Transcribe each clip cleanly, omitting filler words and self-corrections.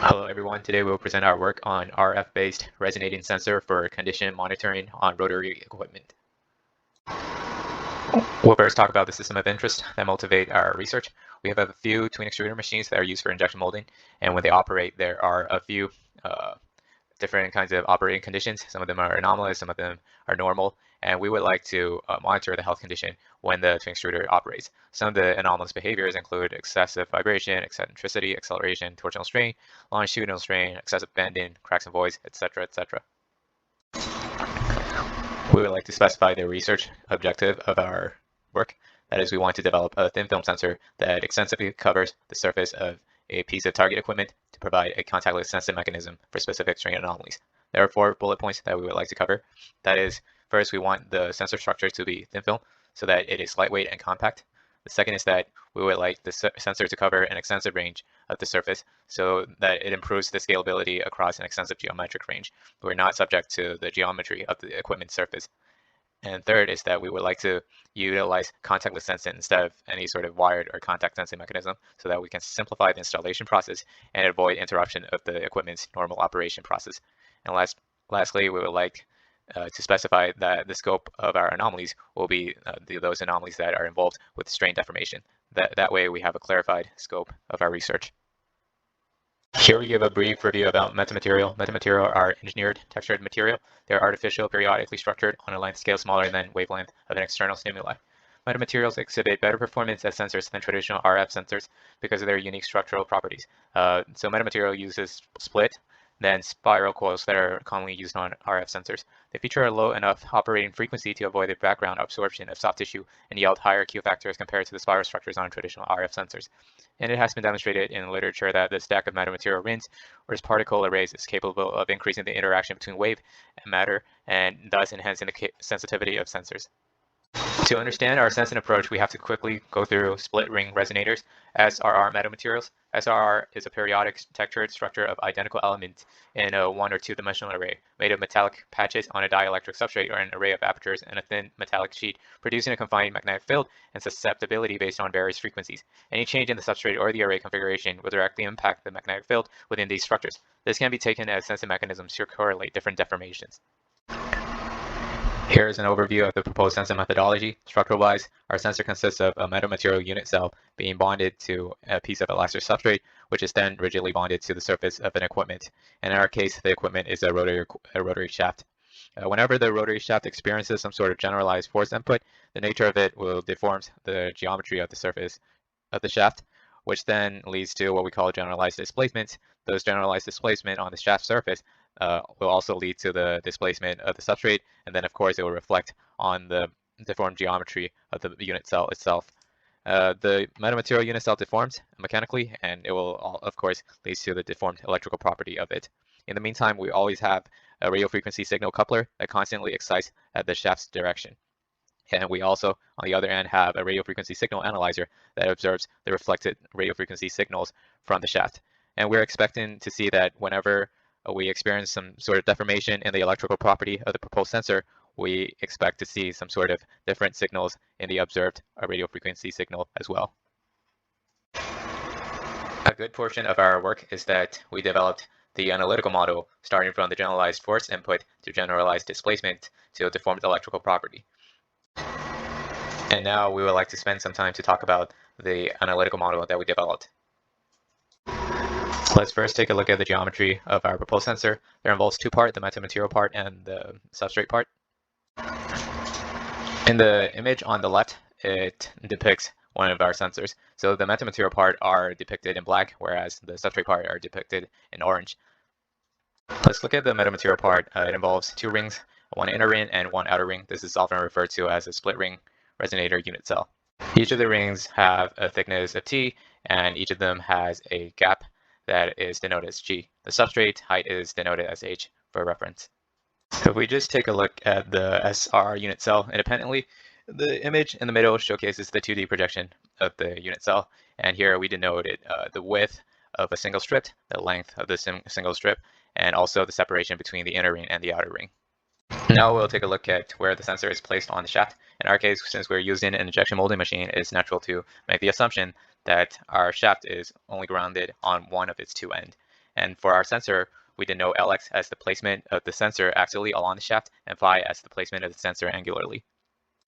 Hello everyone, today we'll present our work on RF-based resonating sensor for condition monitoring on rotary equipment. We'll first talk about the system of interest that motivate our research. We have a few twin extruder machines that are used for injection molding, and when they operate there are a few different kinds of operating conditions. Some of them are anomalous, some of them are normal, and we would like to monitor the health condition when the twin extruder operates. Some of the anomalous behaviors include excessive vibration, eccentricity, acceleration, torsional strain, longitudinal strain, excessive bending, cracks and voids, etc., etc. We would like to specify the research objective of our work. That is, we want to develop a thin film sensor that extensively covers the surface of a piece of target equipment to provide a contactless sensing mechanism for specific strain anomalies. There are 4 bullet points that we would like to cover. That is, first, we want the sensor structure to be thin film so that it is lightweight and compact. The second is that we would like the sensor to cover an extensive range of the surface so that it improves the scalability across an extensive geometric range. We're not subject to the geometry of the equipment surface. And third is that we would like to utilize contactless sensing instead of any sort of wired or contact sensing mechanism so that we can simplify the installation process and avoid interruption of the equipment's normal operation process. And lastly, we would like to specify that the scope of our anomalies will be those anomalies that are involved with strain deformation. That way we have a clarified scope of our research. Here we give a brief review about metamaterial. Metamaterial are engineered textured material. They are artificial, periodically structured on a length scale smaller than wavelength of an external stimuli. Metamaterials exhibit better performance as sensors than traditional RF sensors because of their unique structural properties. So metamaterial uses split than spiral coils that are commonly used on RF sensors. They feature a low enough operating frequency to avoid the background absorption of soft tissue and yield higher Q factors compared to the spiral structures on traditional RF sensors. And it has been demonstrated in the literature that the stack of metamaterial rings or particle arrays is capable of increasing the interaction between wave and matter and thus enhancing the sensitivity of sensors. To understand our sensing approach, we have to quickly go through split ring resonators, SRR metamaterials. SRR is a periodic textured structure of identical elements in a 1 or 2-dimensional array, made of metallic patches on a dielectric substrate or an array of apertures in a thin metallic sheet, producing a confined magnetic field and susceptibility based on various frequencies. Any change in the substrate or the array configuration will directly impact the magnetic field within these structures. This can be taken as sensing mechanisms to correlate different deformations. Here is an overview of the proposed sensor methodology. Structural-wise, our sensor consists of a metamaterial unit cell being bonded to a piece of elastomer substrate, which is then rigidly bonded to the surface of an equipment. And in our case, the equipment is a rotary shaft. Whenever the rotary shaft experiences some sort of generalized force input, the nature of it will deform the geometry of the surface of the shaft, which then leads to what we call generalized displacement. Those generalized displacement on the shaft surface will also lead to the displacement of the substrate, and then of course it will reflect on the deformed geometry of the unit cell itself. The metamaterial unit cell deforms mechanically, and it will of course lead to the deformed electrical property of it. In the meantime, we always have a radio frequency signal coupler that constantly excites at the shaft's direction. And we also, on the other end, have a radio frequency signal analyzer that observes the reflected radio frequency signals from the shaft. And we're expecting to see that whenever we experience some sort of deformation in the electrical property of the proposed sensor, we expect to see some sort of different signals in the observed radio frequency signal as well. A good portion of our work is that we developed the analytical model starting from the generalized force input to generalized displacement to a deformed electrical property. And now we would like to spend some time to talk about the analytical model that we developed. Let's first take a look at the geometry of our proposed sensor. There involves 2 parts, the metamaterial part and the substrate part. In the image on the left, it depicts one of our sensors. So the metamaterial part are depicted in black, whereas the substrate part are depicted in orange. Let's look at the metamaterial part. It involves 2 rings, 1 inner ring and 1 outer ring. This is often referred to as a split ring resonator unit cell. Each of the rings have a thickness of T, and each of them has a gap that is denoted as G. The substrate height is denoted as H for reference. So if we just take a look at the SR unit cell independently, the image in the middle showcases the 2D projection of the unit cell. And here we denoted the width of a single strip, the length of the single strip, and also the separation between the inner ring and the outer ring. Now we'll take a look at where the sensor is placed on the shaft. In our case, since we're using an injection molding machine, it's natural to make the assumption that our shaft is only grounded on one of its 2 ends. And for our sensor, we denote Lx as the placement of the sensor axially along the shaft and phi as the placement of the sensor angularly.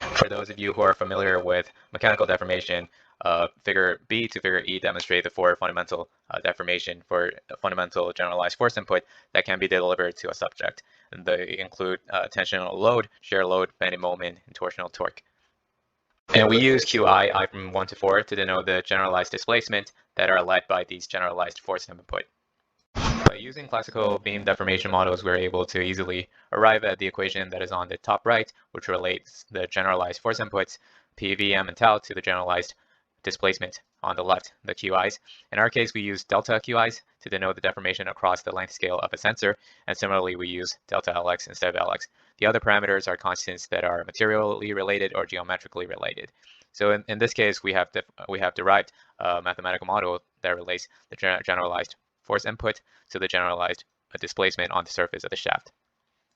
For those of you who are familiar with mechanical deformation, figure B to figure E demonstrate the four fundamental deformation for a fundamental generalized force input that can be delivered to a subject. And they include tensional load, shear load, bending moment, and torsional torque. And we use Qi, I from 1 to 4, to denote the generalized displacement that are led by these generalized force input. By using classical beam deformation models, we're able to easily arrive at the equation that is on the top right, which relates the generalized force inputs, P, V, M, and tau, to the generalized displacement on the left, the Qis. In our case, we use delta Qis to denote the deformation across the length scale of a sensor, and similarly, we use delta Lx instead of Lx. The other parameters are constants that are materially related or geometrically related. So in this case, we have derived a mathematical model that relates the generalized force input to the generalized displacement on the surface of the shaft.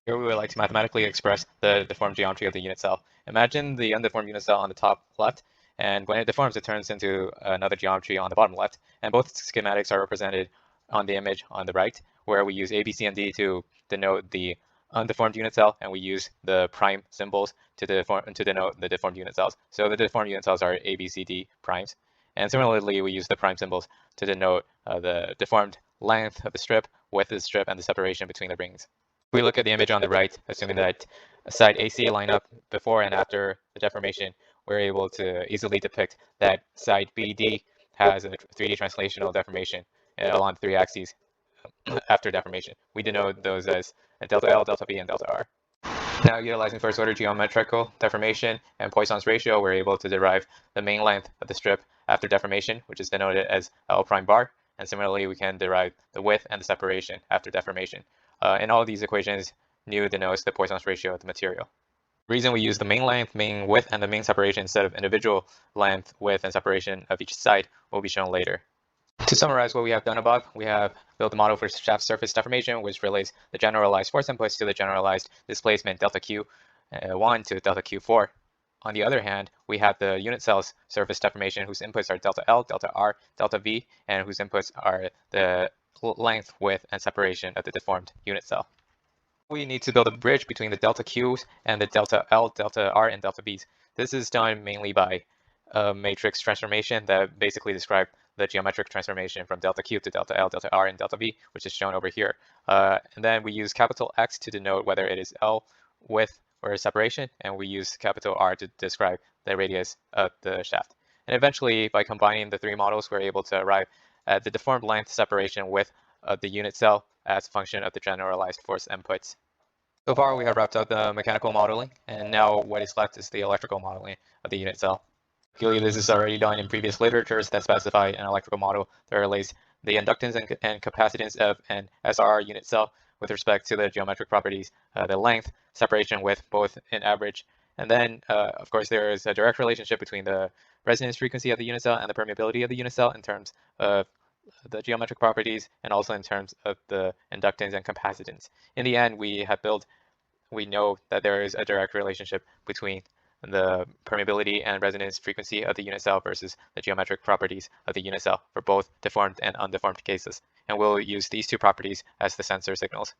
Here we would like to mathematically express the deformed geometry of the unit cell. Imagine the undeformed unit cell on the top left, and when it deforms, it turns into another geometry on the bottom left, and both schematics are represented on the image on the right, where we use A, B, C, and D to denote the undeformed unit cell, and we use the prime symbols to denote the deformed unit cells. So the deformed unit cells are A, B, C, D primes. And similarly, we use the prime symbols to denote the deformed length of the strip, width of the strip, and the separation between the rings. If we look at the image on the right, assuming that side AC line up before and after the deformation, we're able to easily depict that side BD has a 3D translational deformation along the three axes after deformation. We denote those as delta L, delta V, and delta R. Now, utilizing first order geometrical deformation and Poisson's ratio, we're able to derive the main length of the strip after deformation, which is denoted as L prime bar. And similarly, we can derive the width and the separation after deformation. In all of these equations, nu denotes the Poisson's ratio of the material. The reason we use the main length, main width, and the main separation instead of individual length, width, and separation of each side will be shown later. To summarize what we have done above, we have built a model for shaft surface deformation, which relates the generalized force inputs to the generalized displacement delta Q1 to delta Q4. On the other hand, we have the unit cell's surface deformation, whose inputs are delta L, delta R, delta V, and whose inputs are the length, width, and separation of the deformed unit cell. We need to build a bridge between the delta Q's and the delta L, delta R, and delta V's. This is done mainly by a matrix transformation that basically describes the geometric transformation from delta Q to delta L, delta R, and delta V, which is shown over here. And then we use capital X to denote whether it is L, width, or separation, and we use capital R to describe the radius of the shaft. And eventually, by combining the three models, we're able to arrive at the deformed length, separation, width of the unit cell as a function of the generalized force inputs. So far, we have wrapped up the mechanical modeling, and now what is left is the electrical modeling of the unit cell. Luckily, this is already done in previous literatures that specify an electrical model that relates the inductance and capacitance of an SR unit cell with respect to the geometric properties, the length, separation, width, both in average. And then, of course, there is a direct relationship between the resonance frequency of the unit cell and the permeability of the unit cell in terms of the geometric properties and also in terms of the inductance and capacitance. In the end, we know that there is a direct relationship between the permeability and resonance frequency of the unit cell versus the geometric properties of the unit cell for both deformed and undeformed cases. And we'll use these two properties as the sensor signals.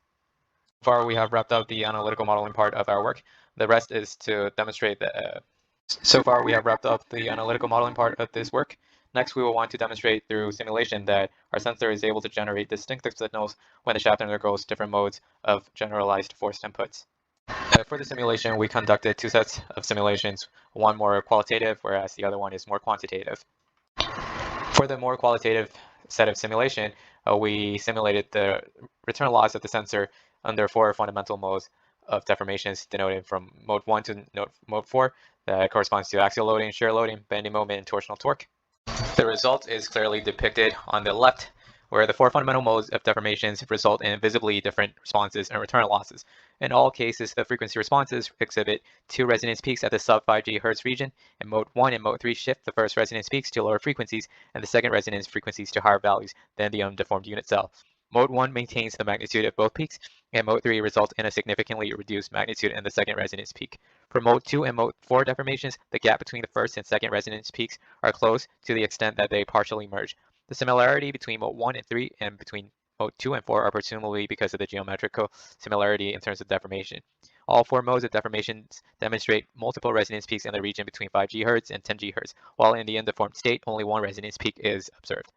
So far, we have wrapped up the analytical modeling part of our work. The rest is to demonstrate the So far, we have wrapped up the analytical modeling part of this work. Next, we will want to demonstrate through simulation that our sensor is able to generate distinctive signals when the shaft undergoes different modes of generalized force inputs. For the simulation, we conducted two sets of simulations, one more qualitative, whereas the other one is more quantitative. For the more qualitative set of simulation, we simulated the return loss of the sensor under four fundamental modes of deformations denoted from mode 1 to mode 4 that corresponds to axial loading, shear loading, bending moment, and torsional torque. The result is clearly depicted on the left, where the four fundamental modes of deformations result in visibly different responses and return losses. In all cases, the frequency responses exhibit two resonance peaks at the sub 5 GHz region. In mode 1 and mode 3 shift the first resonance peaks to lower frequencies and the second resonance frequencies to higher values than the undeformed unit cell. Mode 1 maintains the magnitude of both peaks, and mode 3 results in a significantly reduced magnitude in the second resonance peak. For mode 2 and mode 4 deformations, the gap between the first and second resonance peaks are close to the extent that they partially merge. The similarity between mode 1 and 3 and between Mode 2 and 4 are presumably because of the geometrical similarity in terms of deformation. All 4 modes of deformations demonstrate multiple resonance peaks in the region between 5 GHz and 10 GHz, while in the undeformed state, only one resonance peak is observed.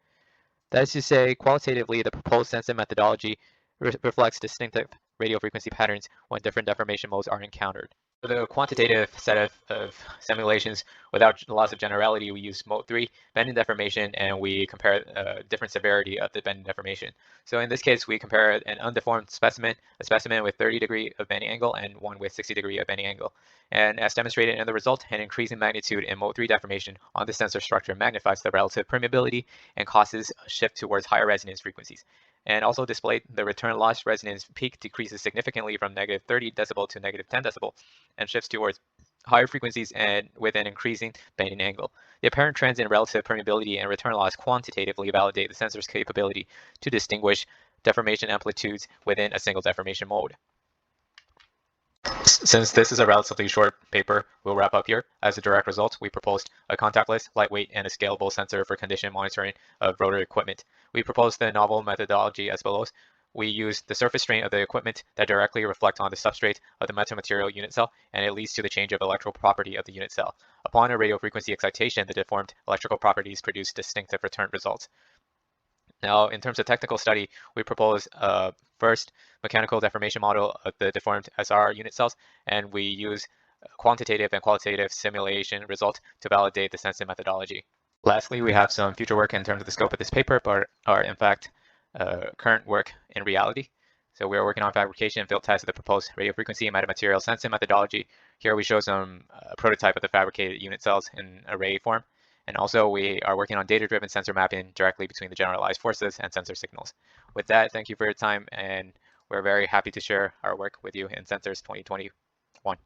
That is to say, qualitatively, the proposed sensing methodology reflects distinctive radio frequency patterns when different deformation modes are encountered. For the quantitative set of simulations, without loss of generality, we use mode 3, bending deformation, and we compare different severity of the bending deformation. So in this case, we compare an undeformed specimen, a specimen with 30° of bending angle, and one with 60° of bending angle. And as demonstrated in the result, an increasing magnitude in mode 3 deformation on the sensor structure magnifies the relative permeability and causes a shift towards higher resonance frequencies. And also displayed, the return loss resonance peak decreases significantly from -30 decibel to -10 decibel and shifts towards higher frequencies and with an increasing bending angle. The apparent trends in relative permeability and return loss quantitatively validate the sensor's capability to distinguish deformation amplitudes within a single deformation mode. Since this is a relatively short paper, we'll wrap up here. As a direct result, we proposed a contactless, lightweight, and a scalable sensor for condition monitoring of rotor equipment. We proposed the novel methodology as follows. We use the surface strain of the equipment that directly reflect on the substrate of the metamaterial unit cell, and it leads to the change of electrical property of the unit cell. Upon a radio frequency excitation, the deformed electrical properties produce distinctive return results. Now, in terms of technical study, we propose first mechanical deformation model of the deformed SR unit cells, and we use quantitative and qualitative simulation result to validate the sensing methodology. Lastly, we have some future work in terms of the scope of this paper, but are in fact current work in reality. So we are working on fabrication and field tests of the proposed radio frequency and metamaterial sensing methodology. Here we show some prototype of the fabricated unit cells in array form. And also we are working on data-driven sensor mapping directly between the generalized forces and sensor signals. With that, thank you for your time, and we're very happy to share our work with you in Sensors 2021.